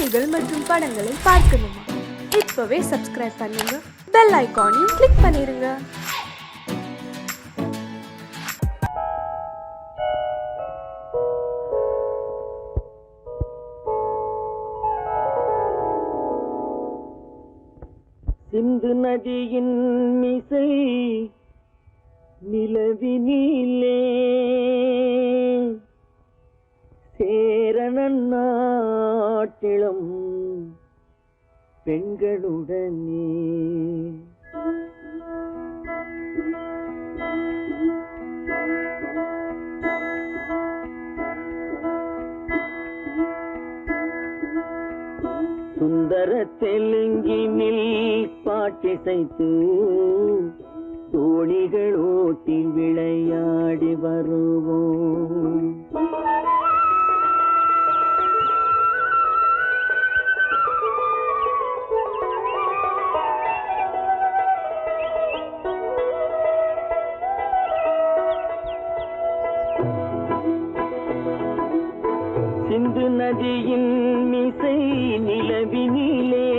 பாடல்கள் மற்றும் படங்களை பார்க்கணுமா? இப்பவே சப்ஸ்கிரைப் பண்ணுங்க, பெல் ஐகானையும் கிளிக் பண்ணிருங்க. சிந்து நதியின் மிசை நிலவினிலே சேரணன் நாட்டிளம் பெண்களுடனே சுந்தர தெலுங்கினில் பாட்டிசைத்து தோணிகள் ஓட்டி விளையாடி வருவோம். சிந்து நதியின் மிசை நிலவினிலே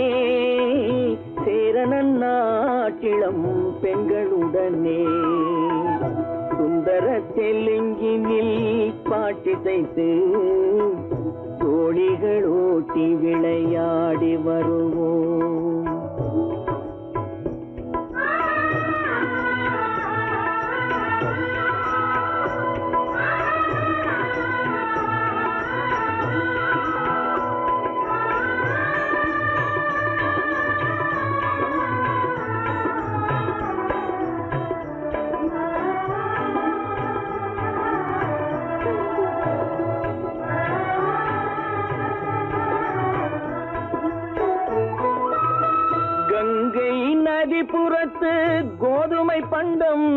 சேரணன் நாட்டிளம் பெண்களுடனே சுந்தர தெலுங்கினில் பாட்டிசைத்து தோணிகள் ஓட்டி விளையாடி வருவோம். கங்கை நதிபுறத்து கோதுமை பண்டம்,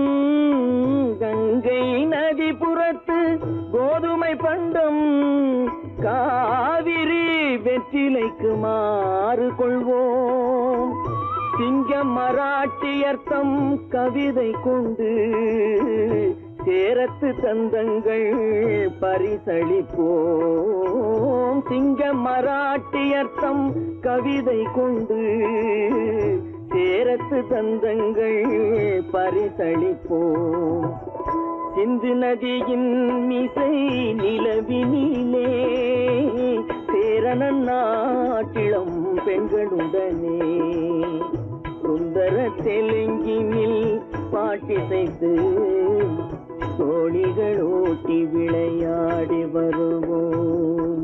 கங்கை நதிபுறத்து கோதுமை பண்டம், காவிரி வெற்றிலைக்கு மாறு கொள்வோம். சிங்க மராட்டியர்த்தம் கவிதை கொண்டு சேரத்து தந்தங்கள் பரிசளிப்போம். சிங்க மராட்டியர்த்தம் கவிதை கொண்டு சேரத்து தந்தங்கள் பரிசளிப்போம். சிந்து நதியின் மிசை நிலவினிலே சேரணன் நாட்டிளம் பெண்களுடனே சுந்தர தெலுங்கினில் பாட்டிசைத்து தோணிகள் ஓட்டி விளையாடி வருவோம்.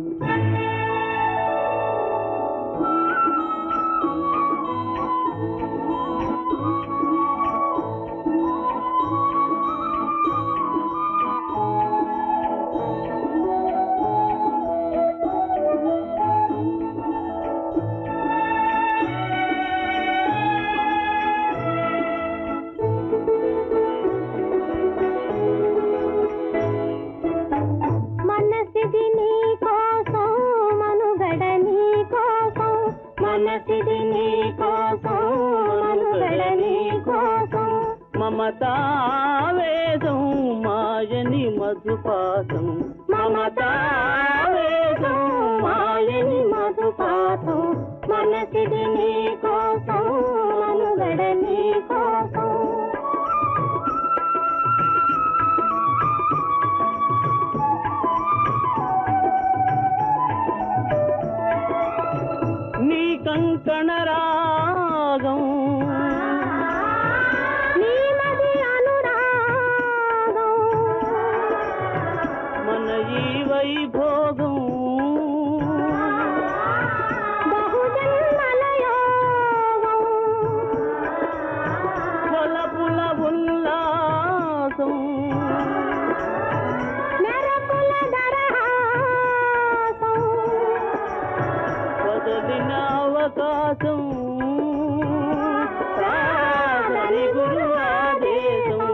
మమతావేదం మాయని మధుపాతం, మమతావేదం మాయని మధుపాతం, మనసిది నీ కోసం మనుగడ నీ కోసం. నీ కంకణ రాగం వైభోగం బహుజన్మలయోగం కొలపుల ఉల్లాసం మెరపుల దరహాసం వదలిన అవకాశం సాగని గురు ఆదేశం.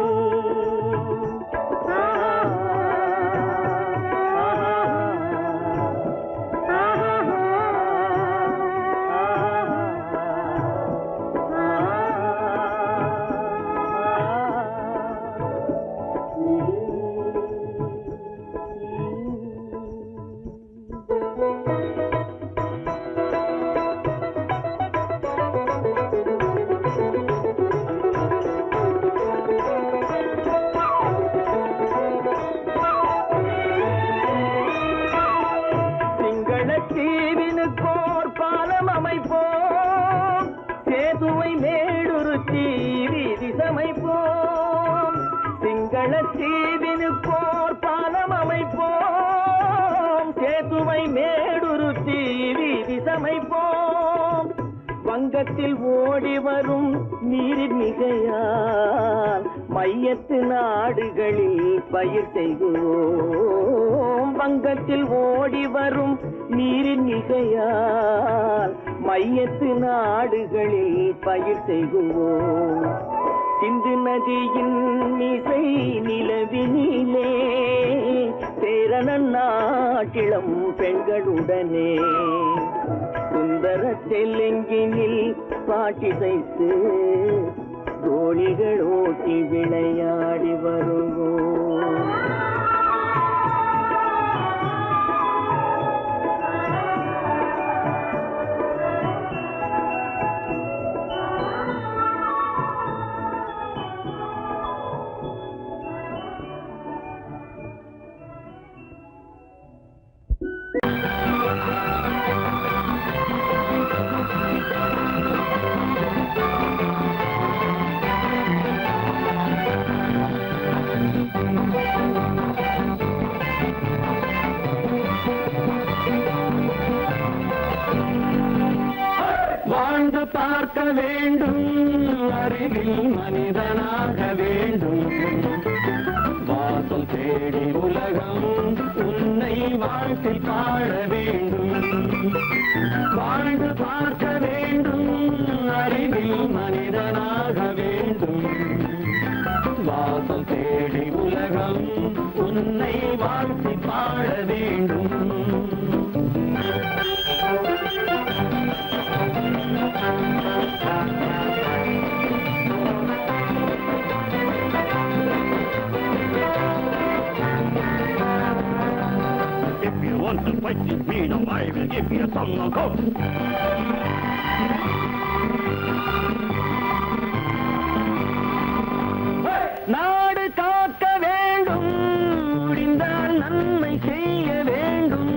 தீவினுக்கோர் பாலம் அமைப்போம், சேதுவை மேடுருத்தி வீதி சமைப்போம். சிங்கள தீவினுக்கோர் பாலம் அமைப்போம், சேதுவை மேடுருத்தி வீதி சமைப்போம். வங்கத்தில் ஓடி வரும் நீரின் மிகையால் மையத்து நாடுகளில் பயிர் செய்கிறோம். வங்கத்தில் ஓடி வரும் நீரின் மிகையால் மையத்து நாடுகளில் பயிர் செய்கிறோம். சிந்து நதியின் மிசை நிலவினிலே சேரணன் நாட்டிளம் பெண்களுடனே சுந்தர தெலுங்கினில் பாட்டிசைத்து தோழிகள் ஓட்டி விளையாடி வருவோம். வாழ்ந்து பார்க்க வேண்டும், அறிவில் மனிதனாக வேண்டும். வாசல் தேடி உலகம் உன்னை வாழ்த்தி பாட வேண்டும். வாழ்ந்து பார்க்க வேண்டும், அறிவில் மனிதனாக வேண்டும். வாசல் தேடி உலகம் உன்னை வாழ்த்தி பாட வேண்டும். If you want to fight with me, now I will give you some of நாடு காக்க வேண்டும், முடிந்தால் நன்மை செய்ய வேண்டும்.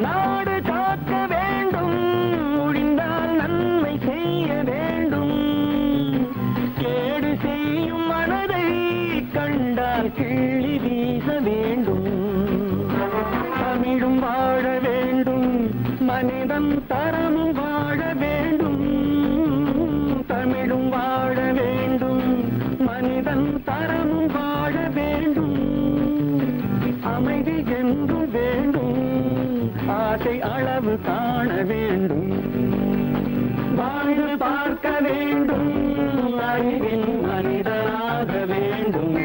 நாடு காக்க வேண்டும், முடிந்தால் நன்மை செய்ய வேண்டும். கேடு செய்யும் மனதை கண்டால் கிள்ளி வீச வேண்டும். தமிழும் வாழ வேண்டும், மனிதன் தரமும் வாழ வேண்டும். தமிழும் வாழ வேண்டும், மனிதன் தரமும் வாழ வேண்டும். அமைதி என்றும் வேண்டும், ஆசை அளவு காண வேண்டும். வாழ்ந்து பார்க்க வேண்டும், அறிவின் மனிதனாக வேண்டும்.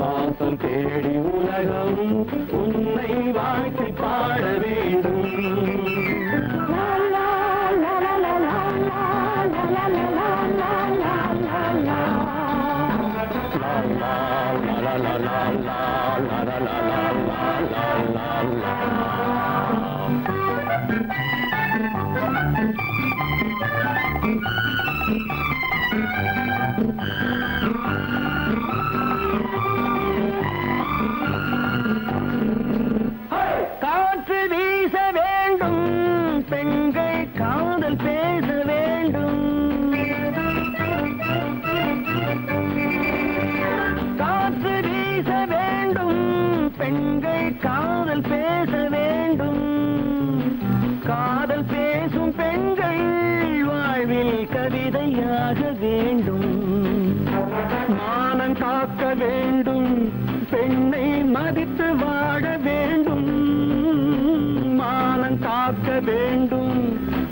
வாசம் தேடி உலகம் உன்னை வாழ்த்தி பாட வேண்டும். காற்று வீச வேண்டும், பெண்கள் காதல் பேச வேண்டும். காற்று வீச வேண்டும், பெண்கள் காதல் பேச வேண்டும். காதல் பேசும் பெண்கள் வாழ்வில் கவிதையாக வேண்டும். மானம் காக்க வேண்டும், பெண்ணை மதித்து வாழ வேண்டும். மானம் காக்க வேண்டும்,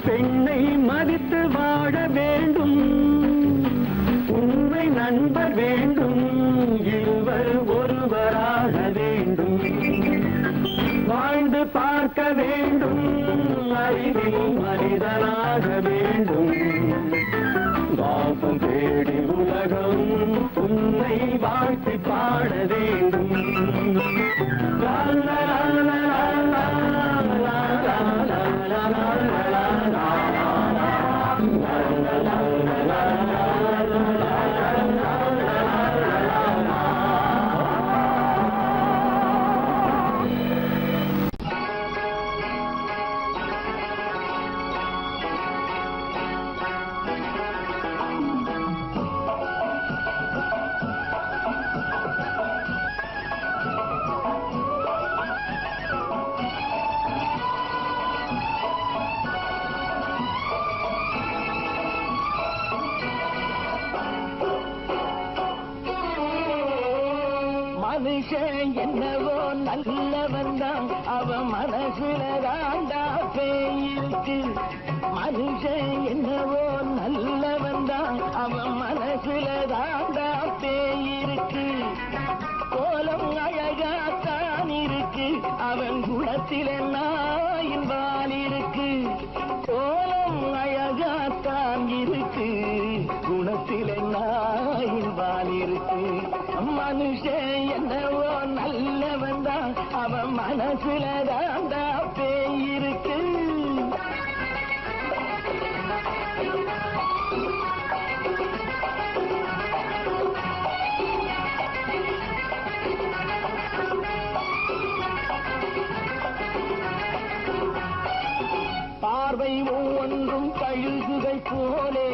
பெண்ணை மதித்து வாழ வேண்டும். உண்மை நண்பர் வேண்டும், இருவர் ஒருவராக வேண்டும். வாழ்ந்து பார்க்க வேண்டும், அறிவில் மனிதனாக வேண்டும். வாசம் தேடி உலகம் உன்னை வாழ்த்தி பாட வேண்டும். லா லா லா லா லா லா லா லா லா லா. மனுஷன் என்னவோ நல்லவன் தான், அவன் மனசுல தாண்டா பேயிருக்கு. மனுஷன் என்னவோ நல்லவன் தான், அவன் மனசுல தாண்டா பேயிருக்கு. கோலம் அழகாத்தான் இருக்கு, அவன் குணத்தில நாயின் வால் இருக்கு. கோலம் அழகாத்தான் இருக்கு, குணத்தில நாயின் வால் இருக்கு. மனுஷன் என்னவோ நல்லவன் தான், அவன் மனசுல தாண்டா பேயிருக்கு. பார்வை ஒவ்வொன்றும் கழுகுகள் போலே,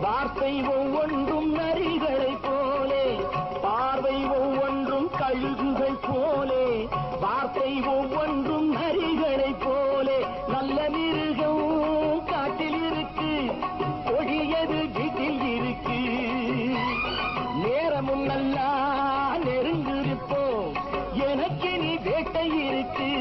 வார்த்தை ஒவ்வொன்றும் நரிகளை போலே. பார்வை ஒவ்வொன்றும் கழுகுகள் போலே, வார்த்தை ஒவ்வொன்றும் நரிகளை போலே. நல்ல மிருகம் காட்டில் இருக்கு, கொடியது வீட்டில் இருக்கு. நேரமும் நல்லா நெருங்கிருப்போம், எனக்கு நீ வேட்டை இருக்கு.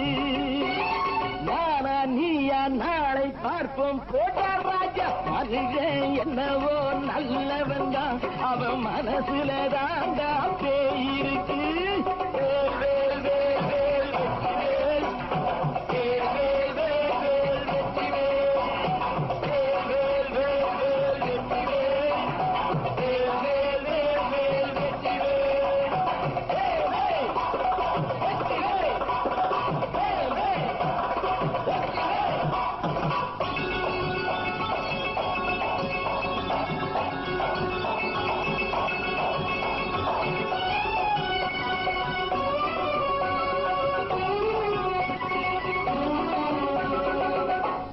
நானா நீயா நாளை பார்ப்போம், போட்டார் ராஜா. மனுஷன் என்னவோ நல்லவன் தான், அவன் மனசுல தாண்டா பேயிருக்கு. வேல் வேல் வேல் வேல் வெற்றிவேல், வேல் வேல் வேல் வேல் வெற்றிவேல், வேல் வேல் வேல் வேல் வெற்றிவேல், வேல் வேல் வேல் வேல் வெற்றிவேல், வேல் வேல் வெற்றிவேல், வேல் வேல்.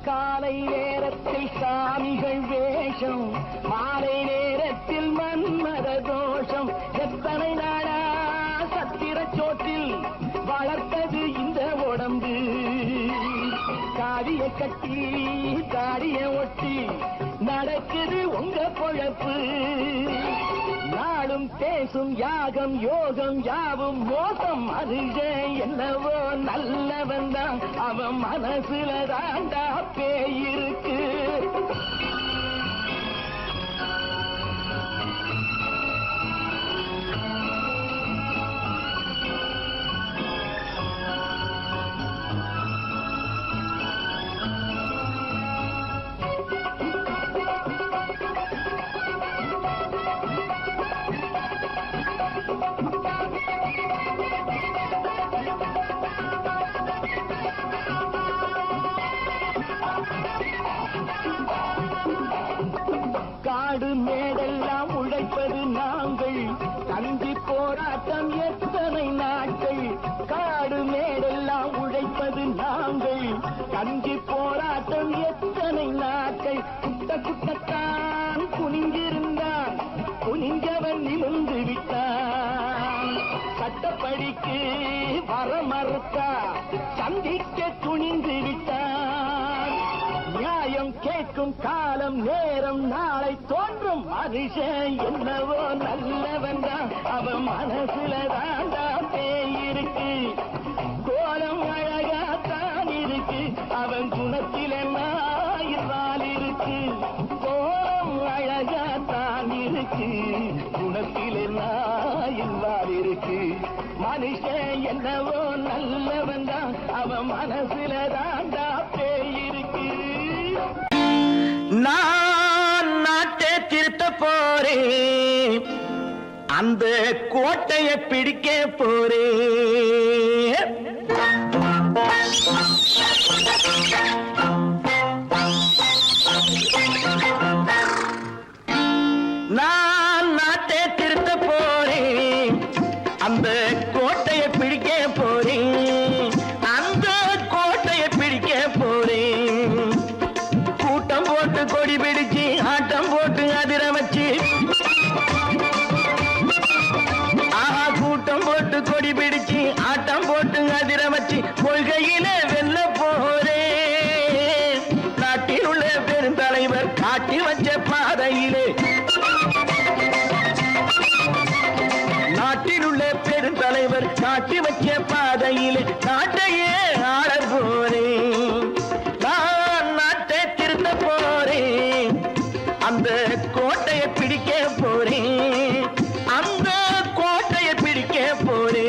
காலை நேரத்தில் சாமிகள் வேஷம், மாலை நேரத்தில் மன்மத தோஷம். எத்தனை நாளா சத்திர சோட்டில் வளர்த்தது இந்த உடம்பு. காவிய கட்டி தாடிய ஒட்டி நடக்குது உங்க பொழப்பு. நாளும் பேசும் யாகம் யோகம் யாவும் மோசம். மனுஷன் என்னவோ நல்லவன் தான், அவன் மனசுல தாண்டா பேயிருக்கு. காடு மேடெல்லாம் உழைப்பது நாங்கள், கஞ்சி போராட்டம் எத்தனை நாட்கள். காடு மேடெல்லாம் உழைப்பது நாங்கள், கஞ்சி போராட்டம் எத்தனை நாட்கள். குட்ட குட்டத்தான் குனிஞ்சிருந்தான், குனிஞ்சவன் நிமிர்ந்து விட்டான். சட்டப்படிக்கு வர மறுத்தா, சந்திக்க துணிந்து விட்டான். நியாயம் கேட்கும் காலம் நேரம் நாளை தோன்றும். மனுஷன் என்னவோ நல்லவன் தான், அவன் மனசுல தாண்டா பேயிருக்கு. கோலம் அழகாத்தான் இருக்கு, அவன் குணத்தில நாயிரால் இருக்கு. கோலம் அழகாத்தான் இருக்கு, குணத்தில நாயிரால் இருக்கு. மனுஷன் என்னவோ நல்லவன் தான், அவன் மனசுல தாண்டா பேயிருக்கு. நான் நாட்டை திருத்த போறேன், அந்த கோட்டையை பிடிக்க போறேன். நான் நாட்டை திருத்த போறேன், அந்த கோட்டையை பிடிக்க போறேன். அந்த கோட்டையை பிடிக்க போறேன். கூட்டம் போட்டு கொடி பிடிச்சு ஆட்டம் போட்டு அதிர வச்சு, ஆஹா கூட்டம் போட்டு கொடி பிடிச்சு ஆட்டம் போட்டு அதிர வச்சு கொள்கையில வெல்ல போறேன். நாட்டில் உள்ள பெருந்தலைவர் காட்டி வச்ச பாதையிலே, நாட்டில் உள்ள பெருந்தலைவர் காட்டி பாதையிலே நாட்டையே ஆள போறேன். நான் நாட்டை திருத்த போறேன். அந்த கோட்டையை பிடிக்க போறேன். அந்த கோட்டையை பிடிக்க போறேன்.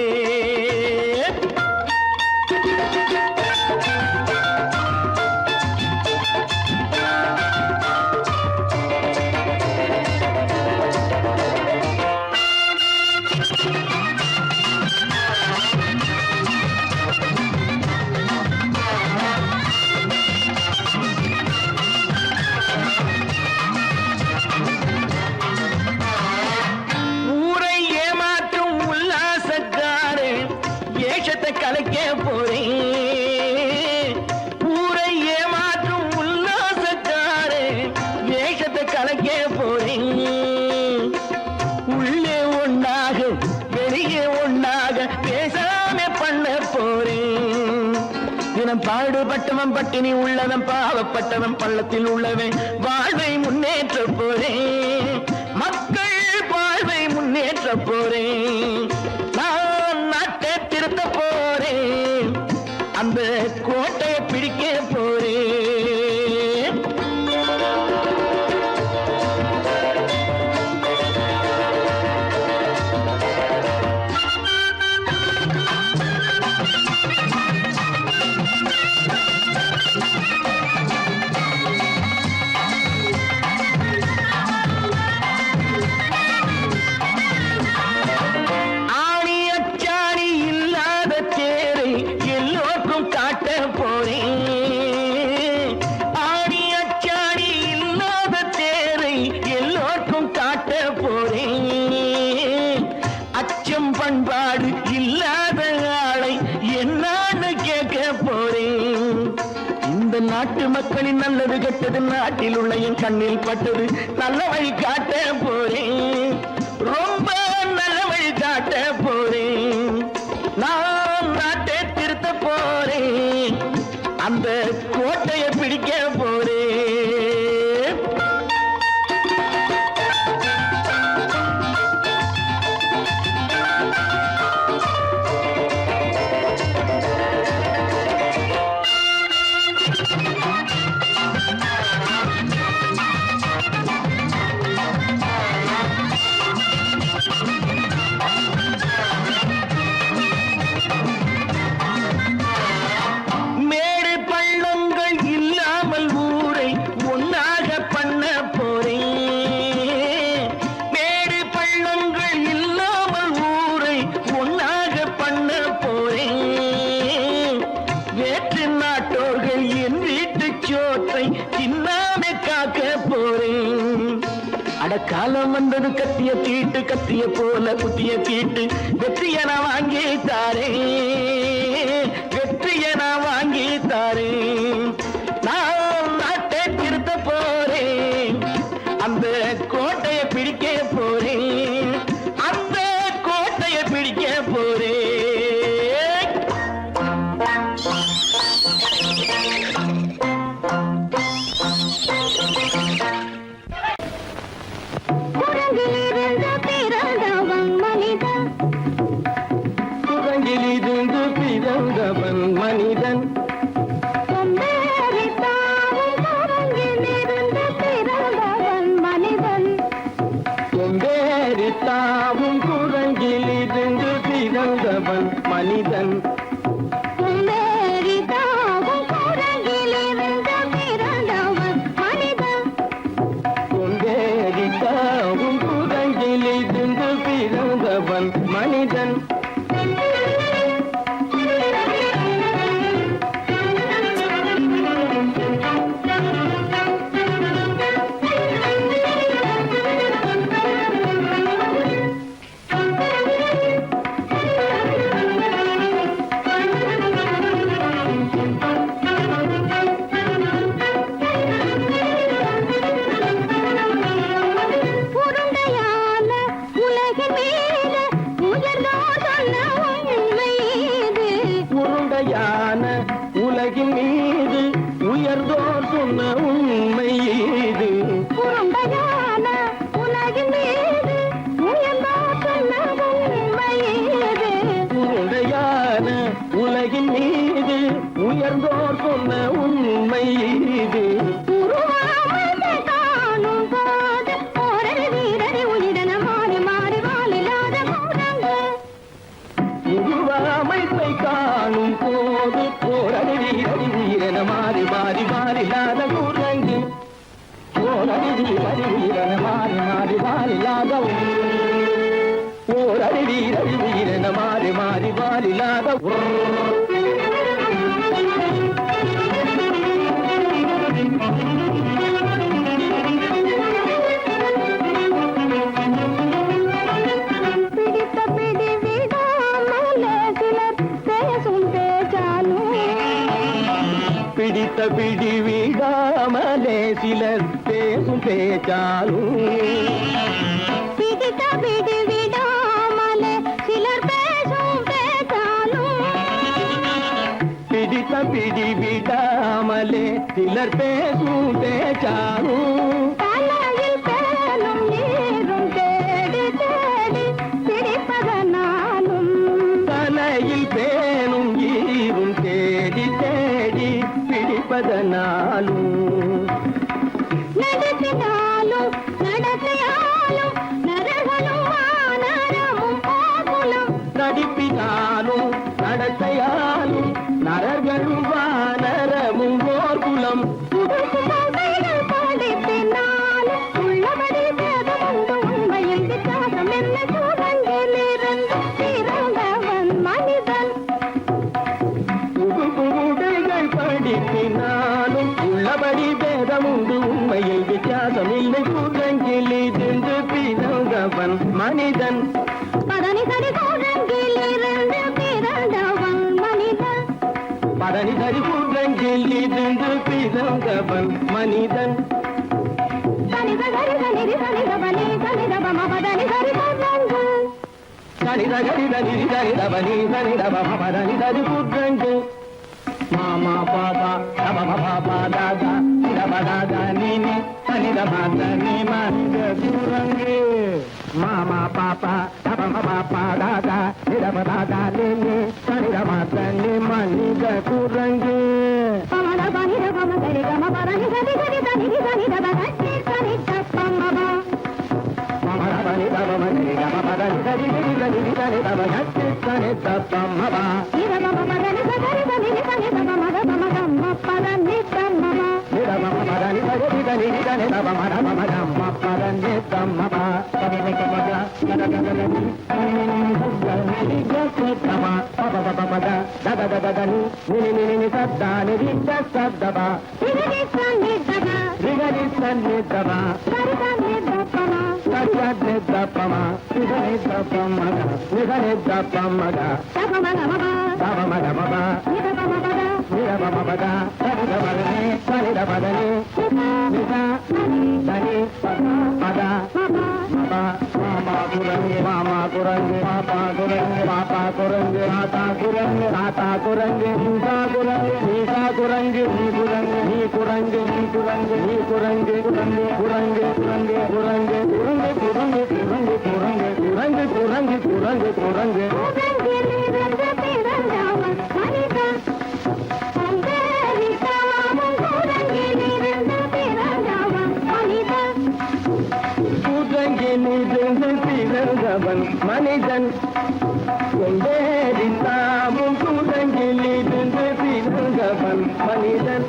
ஊரை ஏமாற்றும் உல்லாசக்காரன் ஏஷத்தை கலைக்க போறேன். ஊரை ஏமாற்றும் உல்லாசக்காரன் ஏஷத்தை கலைக்க போறேன். உள்ளே ஒண்ணாக வெளியே ஒண்ணாக பேசாம பண்ண போறேன். தினம் பாடுபட்டவன் பட்டினி உள்ளவன் பாவப்பட்டவன் பள்ளத்தில் உள்ளவன் வாழ்வை முன்னேற்ற போறேன். மக்கள் வாழ்வை முன்னேற்ற போறேன். நான் நாட்டை திருத்த போறேன். அந்த கோட்டையை பிடிக்க போறேன். ஆணி அச்சாணி இல்லாத தேரை எல்லோருக்கும் காட்ட போறேன். ஆணி அச்சாணி இல்லாத தேரை எல்லோருக்கும் காட்ட போறேன். அச்சம் பண்பாடு இல்லாத ஆளை என்னான்னு கேட்க போறேன். இந்த நாட்டு மக்களின் நல்லது கெட்டது நாட்டில் உள்ள என் கண்ணில் பட்டது நல்ல வழி காட்ட போறேன். ரொம்ப நல்ல வழி காட்ட போறேன். நான் நாட்டை திருத்த போறேன். அந்த கோட்டையை பிடிக்க போறேன். மேடு பள்ளங்கள் இல்லாமல் ஊரை ஒன்னாக பண்ண போறேன். மேடு பள்ளங்கள் இல்லாமல் ஊரை ஒன்னாக பண்ண போறேன். வேற்று நாட்டோர்கள் என் வீட்டு சோற்றை தின்னாமே காக்க போறேன். அடக்காலம் வந்தது கத்திய தீட்டு கத்திய போல குத்திய தீட்டு வெற்றிய நான் வாங்கி தாரேன். வெற்றிய நான் வாங்கி தாரேன். நான் நாட்டை திருத்த போறேன். அந்த கோட்டையை பிடிக்க போறேன். அந்த கோட்டையை பிடிக்க போறேன். குரங்கிலிருந்து பிறந்தவன் மனிதன். கொம்பேறித்தாவும் குரங்கிலிருந்து பிறந்தவன் மனிதன். கொம்பேறித்தாவும் குரங்கிலிருந்து பிறந்தவன் மனிதன். உருண்டையான உலகின் மீது உயர்ந்தோர் சொன்ன உண்மை இது. உருண்டையான உலகின் மீது உயர்ந்தோர் சொன்ன உண்மை இது. உருண்டையான மீது உயர்ந்தோர் சொன்ன உண்மை இது. உருவாமை காணும் போது ஓரடி வீரடி உயிரென மாறி மாறி வாலில்லாத குரங்கு. உருவாமைப்பை காணும் போது போரடி வீரடி வீரன மாறி மாறி வாலில்லாத குரங்கு. போரடி வீரடி வீரன மாறி மாறி வாலில்லாத ஓரடி வீரடி வீரன மாறி மாறி வாலில்லாத பிடித்த பிடி விடாமலே சிலர் பேசும் பேச்சாலும். பிடித்த பிடி விடாமலே சிலர் பேசும் பேச்சாலும். பிடித்த பிடி விடாமலே சிலர் பேசும் பேச்சாலும். பிடித்த பிடி விடாமலே சிலர் பேசும் பேச்சாலும். தலையில் பேனும் நீரும் தேடி தேடி பிடிப்பதனாலும். தலையில் பேனும் ஈரும் தேடி தேடி பிடிப்பதனாலும். நடத்தினாலும் நடத்தையாலும் நரகளும் வானரமும் போகுலும். நடிப்பினாலும் நடத்தையாலும் நரர்களும் வானரமும் ஓர்குலம். புதுசுமைகள் படிப்பினாலும் உள்ளபடி பேதமுண்டு உண்மையில் வித்தியாசம் என்ன சூழங்கிலிருந்து பிறந்தவன் மனிதன். புதுடைகள் படிப்பினாலும் உள்ளபடி பேதமுண்டு உண்மையில் வித்தியாசம் இல்லை. கூட்டங்கிலிருந்து பிறந்தவன் மனிதன். பதனி சரி சூழங்கிலிருந்து பிறந்தவன் மனிதன். பதனி சரி கூட்டங்கிலிருந்து பிறந்தவன் மனிதன். சனித சரி சனிதி சனிதபனி சனிதபம பதனி சரி சூழங்கு. சனித கரித நிதி சரிதபனி சரிதபம பதனி சரி கூட்டங்கு. மாமா பாபா தப பாபா தாதா சிதப தாதா நீனி சனித மாத நீ மனித குரங்கு. மாமா பாப்பா தப பாப்பா தாதா சிதப தாதா நீனி சனித மாத நீ மனித குரங்கு. பமத பனித பம சரி கம பதனி சரி சரி சனிதி சனிதப சனி சனி தப்பமப. மமர பனி தப மனி கம பதனி சரி சரி சனி சனி தப சனி சனி தப்பமப. இதபம பதனி சரி சனி சனி தப மத பம கம்ம பதனி தம்மப. நிதமம பதனி சரி சனி சனி தப மர மம கம்ம பதனி தம்மப. பதனி கமக கதகதனி நினி சத்தனி ஜசதம பப பப பத தத தத தனி நினி நினி சத்தனி ஜசதப. இதனி சனி தப ரிகரி சனி தப சரி சனி தப்பம. சரி தப்பம நிதனி தப்பமக நிதனி தப்பமக தபம கமப தப மக மப இதபம பத நிதமம பத சனித பதனி சனித பதனி நித தனி பத மப மாமா குரங்கு மாமா குரங்கு பாப்பா குரங்கு பாப்பா குரங்கு ஆத்தா குரங்கு ஆத்தா குரங்கு நீசா குரங்கு நீசா குரங்கு நீ குரங்கு நீ குரங்கு நீ குரங்கு நீ குரங்கு குரங்கு குரங்கு குரங்கு குரங்கு குரங்கு குரங்கு குரங்கு குரங்கு குரங்கு குரங்கு குரங்கு. உலகிலிருந்து பிறந்தவன் மனிதன். அந்தரித்தாமும் உலகிலிருந்து பிறந்தவன் மனிதன். கூட்டங்கிலிருந்து பிறந்தவன் மனிதன். கொண்டேறித்தாமும் கூட்டங்கிலிருந்து பிறந்தவன் மனிதன்.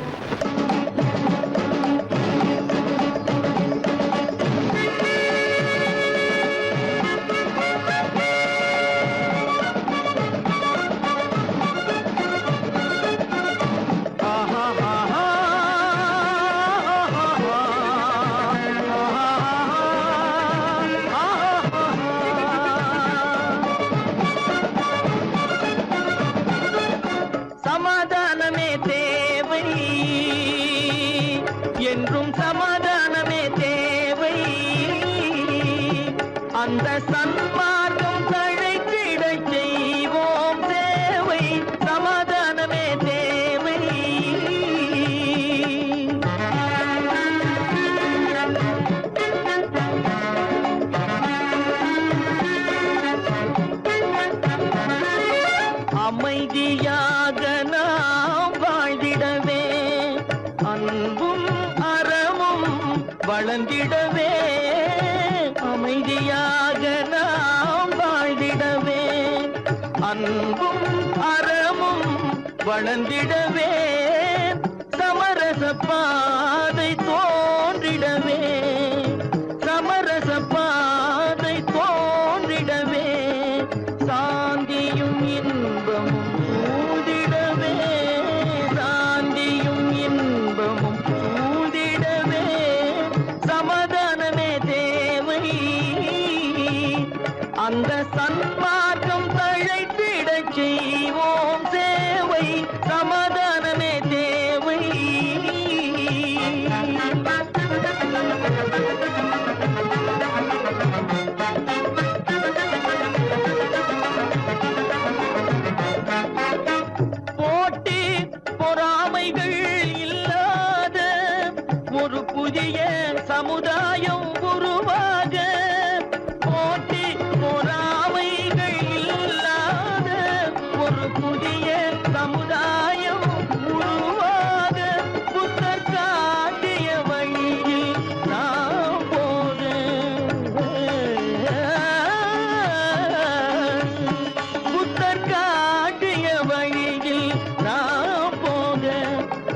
சமாதானமே தேவை என்றும் சமாதானமே தேவை. அந்த சன்மார்க்கம் தழைத்திடச் செய்வோம் சேவை. சமாதானமே தேவை. அமைதியாக வளர்ந்திடவே சமரச பாதை தோன்றிடவே சமரச பாதை தோன்றிடவே சாந்தியும் இன்பமும் சூழ்ந்திடவே சாந்தியும் இன்பமும் சூழ்ந்திடவே சமாதானமே தேவை அந்த சன்மார்க்கம் தழைத்திடச் செய்வோம் சேவை சமாதானமே தேவை போட்டி பொறாமைகள் இல்லாத ஒரு புதிய சமுதாயம் உருவாக போட்டி பொறாமைகள் இல்லாத ஒரு புதிய சமுதாயம் உருவாக புத்தர் காட்டிய வழியில் நாம் போக புத்தர் காட்டிய வழியில் நாம் போக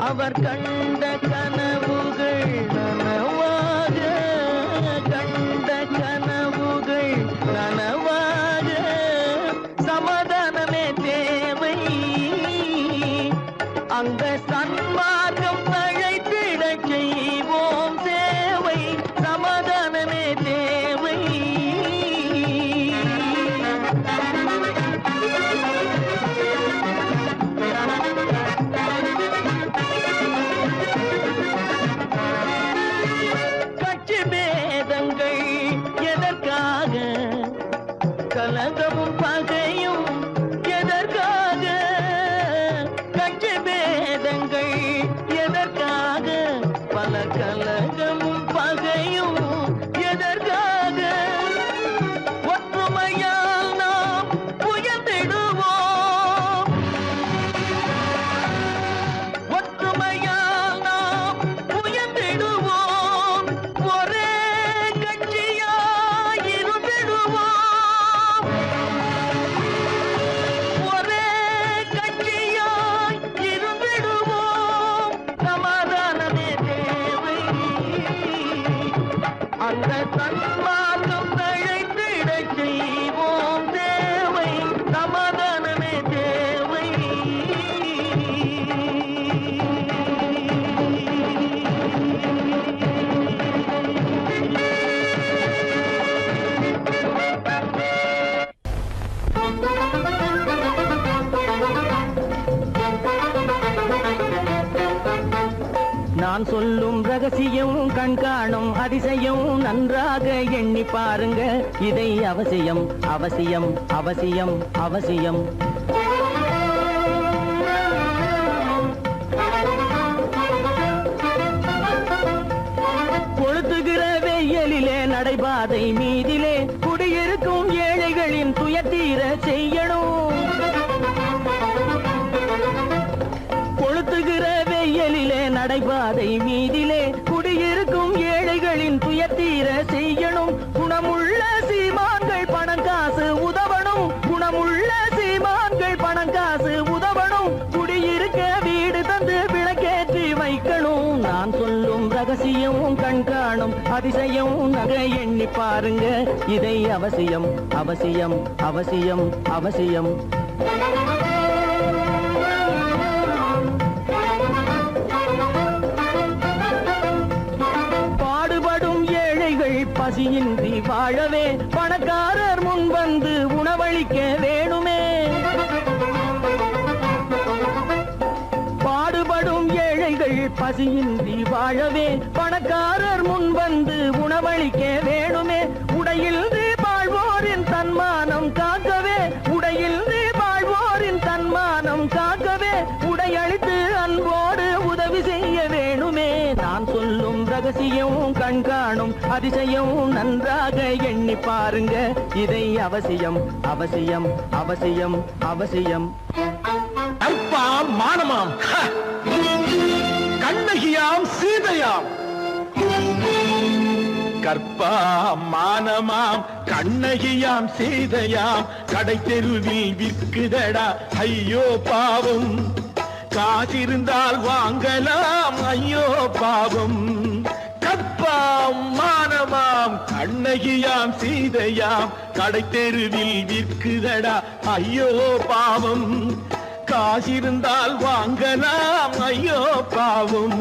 அவர் கண்ட கனவுகள் நனவாக கண்ட கனவுகள் நனவாக சமாதானமே தேவை அந்த சன்மார்க்கம் தழைத்திடச் செய்வோம் சேவை சமாதானமே தேவை கட்சி பேதங்கள் எதற்காக கலகமும் பகையும் எதற்காக கட்சி பேதங்கள் எதற்காக பல கலகமும் பகையும் எதற்காக ஒற்றுமையால் நாம் உயர்ந்திடுவோம் ஒற்றுமையால் நாம் உயர்ந்திடுவோம் ஒரே கட்சியாய் இருந்திடுவோம் ஒரே கட்சியாய் இருந்திடுவோம் சமாதானமே தேவை அந்த சன்மார்க்கம் தழைத்திடச் செய்வோம் தேவை சமாதானமே தேவை நான் சொல்லும் ரகசியம் கண்காணும் அதிசயம் நன்றாக எண்ணி பாருங்க இதை அவசியம் அவசியம் அவசியம் அவசியம் கொளுத்துகிற வெயிலிலே நடைபாதை மீதிலே குடியிருக்கும் ஏழைகளின் துயத்தீர செய்யணும் கொளுத்துகிற வெயிலிலே நடைபாதை மீதிலே குடியிருக்கும் ஏழைகளின் துயத்தீர செய்யணும் குணமுள்ள சீமான்கள் பணம் காசு உதவணும் குணமுள்ள சீமான்கள் பணம் காசு உதவணும் குடியிருக்க வீடு தந்து விளக்கேற்றி வைக்கணும் நான் சொல்லும் ரகசியம் கண்காணும் அதிசயம் நகை எண்ணி பாருங்க இதை அவசியம் அவசியம் அவசியம் அவசியம் பாடுபடும் ஏழைகள் பசியின்றி வாழவே பணக்காரர் முன் வந்து உணவளிக்க வேணுமே பாடுபடும் ஏழைகள் பசியின்றி வாழவே பணக்காரர் முன் வந்து உணவளிக்க வேணுமே உடையில் வாழ்வோரின் தன்மானம் காக்கவே உடையில் வாழ்வோரின் தன்மானம் காக்கவே உடையளித்து அன்போடு உதவி செய்ய வேணுமே நான் சொல்லும் ரகசியம் கண்காணும் அதிசயம் நன்றாக எண்ணி பாருங்க இதை அவசியம் அவசியம் அவசியம் அவசியம் கற்பாம் மானமாம் கண்ணகியாம் சீதையாம் கற்பாம் மானமாம் கண்ணகியாம் சீதையாம் கடை தெருவில் விற்குதடா ஐயோ பாவம் காசிருந்தால் வாங்கலாம் ஐயோ பாவம். கற்பாம் மானமாம் கண்ணகியாம் சீதையாம் கடை தெருவில் விற்குதடா ஐயோ பாவம். காசிருந்தால் வாங்கலாம் ஐயோ பாவம்.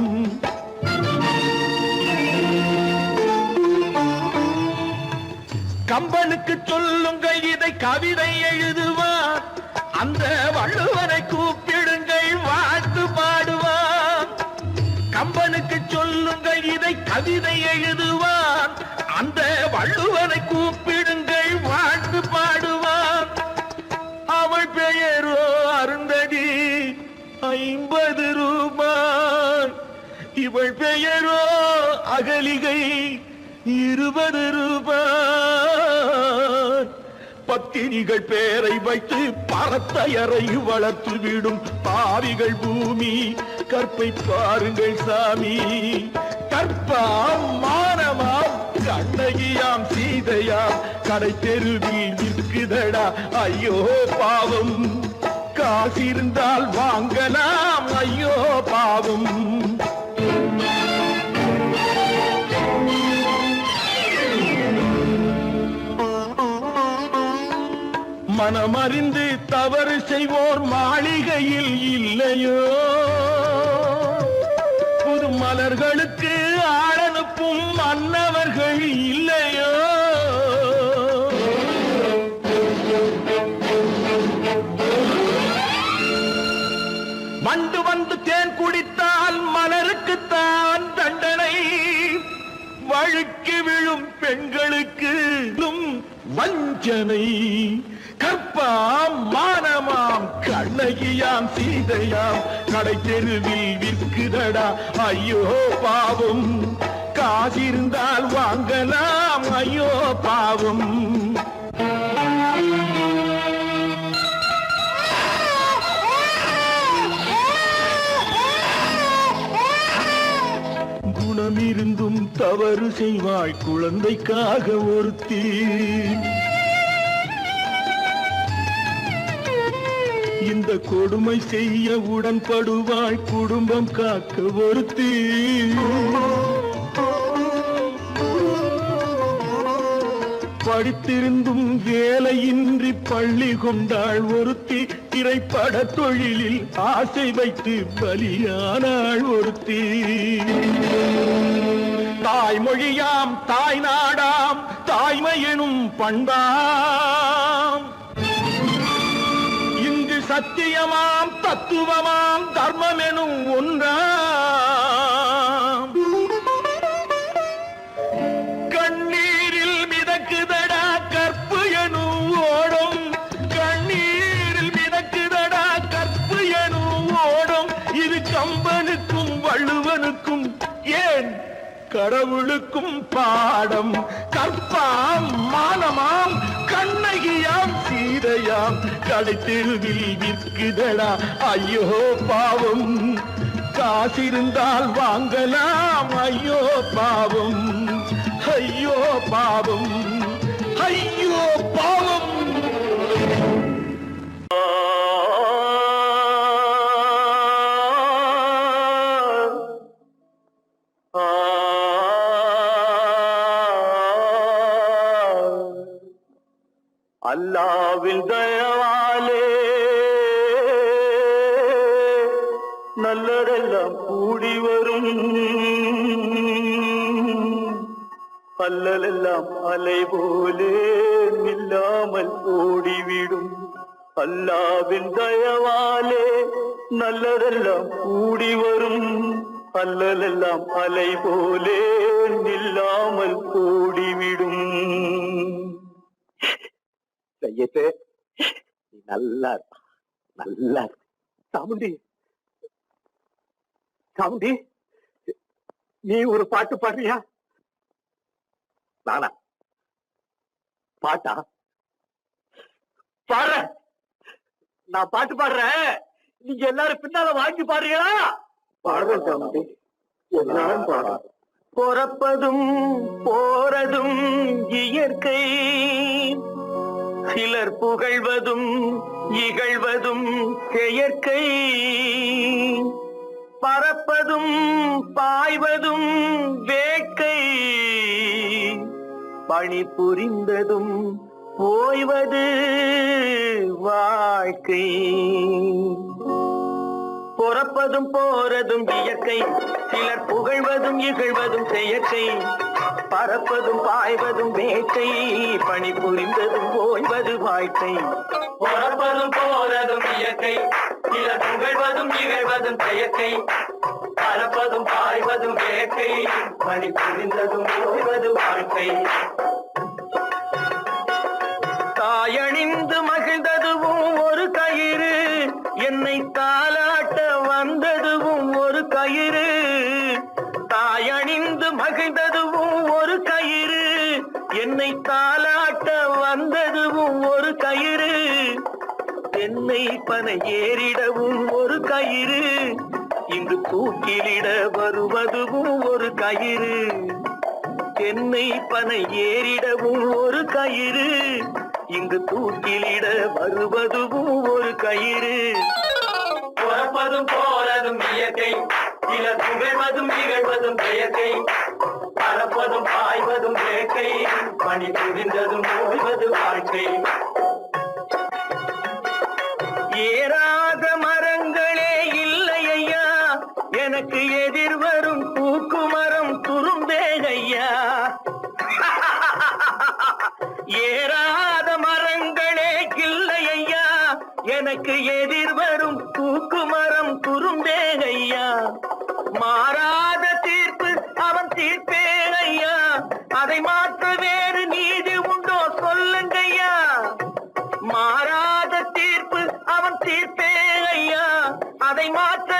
கம்பனுக்கு சொல்லுங்கள் இதை கவிதை எழுதுவார். அந்த வள்ளுவனை கூப்பிடுங்கள் வாழ்த்து பாடுவார். கம்பனுக்கு சொல்லுங்கள் இதை கவிதை எழுதுவார். அந்த வள்ளுவனை கூப்பிடுங்கள் வாழ்த்து பாடுவார். அவள் பெயரோ அருந்ததி 50 ரூபாய். இவள் பெயரோ அகலிகை 20 ரூபாய். பத்தினிகள் பேரை வைத்து பரத்தையறை வளர்த்து விடும் பாவிகள் பூமி. கற்பை பாருங்கள் சாமி. கற்பாம் மானமாம் கண்ணகியாம் சீதையாம் கடை தெருவில் நிற்குதடா ஐயோ பாவம். காசிருந்தால் வாங்கலாம் ஐயோ பாவம். மனமறிந்து தவறு செய்வோர் மாளிகையில் இல்லையோ. புது மலர்களுக்கு ஆளனுப்பும் மன்னவர்கள் இல்லையோ. வண்டு வந்து தேன் குடித்தால் மலருக்குத்தான் தண்டனை. வழுக்கி விழும் பெண்களுக்கு வஞ்சனை. கற்பாம் மானமாம் கண்ணகியாம் சீதையாம் கடை தெருவில் விற்குதடா ஐயோ பாவம். காசிருந்தால் வாங்கலாம் ஐயோ பாவம். குணமிருந்தும் தவறு செய்வாய் குழந்தைக்காக ஒருத்தி. இந்த கொடுமை செய்ய உடன்படுவாய் குடும்பம் காக்க ஒருத்தி. படித்திருந்தும் வேலையின்றி பள்ளி கொண்டாள் ஒருத்தி. திரைப்பட தொழிலில் ஆசை வைத்து பலியானாள் ஒருத்தி. தாய்மொழியாம் தாய் நாடாம் தாய்மை எனும் பண்பாம். இங்கு சத்தியமாம் தத்துவமாம் தர்மம் எனும் ஒன்றாம். கண்ணீரில் மிதக்குதடா கற்பு எனும் ஓடும். கண்ணீரில் மிதக்குதடா கற்பு எனும் ஓடும். இது கம்பனுக்கும் வள்ளுவனுக்கும் ஏன் கடவுளுக்கும் பாடம். கற்பாம் மானமாம் கண்ணகியாம் சீதையாம் கடை தெருவில் விற்குதடா ஐயோ பாவம். காசிருந்தால் வாங்கலாம் ஐயோ பாவம். ஐயோ பாவம். ஐயோ பாவம். அல்லாவின் தயவாலே நல்லதெல்லாம் கூடி வரும். அல்லலெல்லாம் அலை போலே நில்லாமல் ஓடிவிடும். அல்லாவின் தயவாலே நல்லதெல்லாம் கூடி வரும். அல்லலெல்லாம் அலை போலே நில்லாமல் ஓடிவிடும். கையத்தே நீ நல்லா நல்லா சாமுண்டி. சாமுண்டி நீ ஒரு பாட்டு பாடுறியா? நானா பாட்டா பாடுற? நான் பாட்டு பாடுறேன், நீங்க எல்லாரும் பின்னால வாங்கி பாடுறீங்களா? பாடுறேன் சாமுண்டி, எல்லாரும் பாடுற. பிறப்பதும் போறதும் இயற்கை. சிலர் புகழ்வதும் இகழ்வதும் செயற்கை. பறப்பதும் பாய்வதும் வேட்கை, பணி புரிந்ததும் ஓய்வது வாழ்க்கை. பொறப்பதும் போறதும் இயற்கை, சிலர் புகழ்வதும் இகழ்வதும் செயற்கை. பறப்பதும் பாய்வதும் வேட்கை, பணி புரிந்ததும் ஓய்வது வாழ்க்கை. பொறப்பதும் போறதும் இயற்கை, சிலர் புகழ்வதும் இகழ்வதும் செயற்கை. பறப்பதும் பாய்வதும் வேட்கை, பணி புரிந்ததும் ஓய்வது வாழ்க்கை. தாயணிந்து மகிழ்ந்ததுவும் ஒரு கயிறு, என்னை தாலாட்ட வந்ததுவும் ஒரு கயிறு. தாயணிந்து மகிழ்ந்ததுவும் ஒரு கயிறு, என்னை தாலாட்ட வந்ததுவும் ஒரு கயிறு. தென்னை பனை ஏறிடவும் ஒரு கயிறு, இங்கு தூக்கிலிட வருவதுவும் ஒரு கயிறு. தென்னை பனை ஏறிடவும் ஒரு கயிறு, இங்கு தூக்கிலிட வருவதுவும் ஒரு கயிறு. பொறப்பதும் போறதும் இயற்கை, சிலர் புகழ்வதும் இகழ்வதும் செயற்கை. பறப்பதும் பாய்வதும் வேட்கை, பணி புரிந்ததும் ஓய்வது வாழ்க்கை. ஏறாத மரங்களே இல்லை ஐயா, எனக்கு எதிர் வரும் பூக்குமரம் துரும்பேகையா. ஏறாத மரங்களே இல்லை ஐயா, எனக்கு எதிர் வரும் பூக்குமரம் துரும்பேகையா. மாறாத தீர்ப்பு அவன் தீர்ப்பேகையா, அதை மாற்ற வேறு நீதி உண்டோ சொல்லுங்கய்யா. மாறாத தீர்ப்பு அவன் தீர்ப்பேகையா, அதை மாற்ற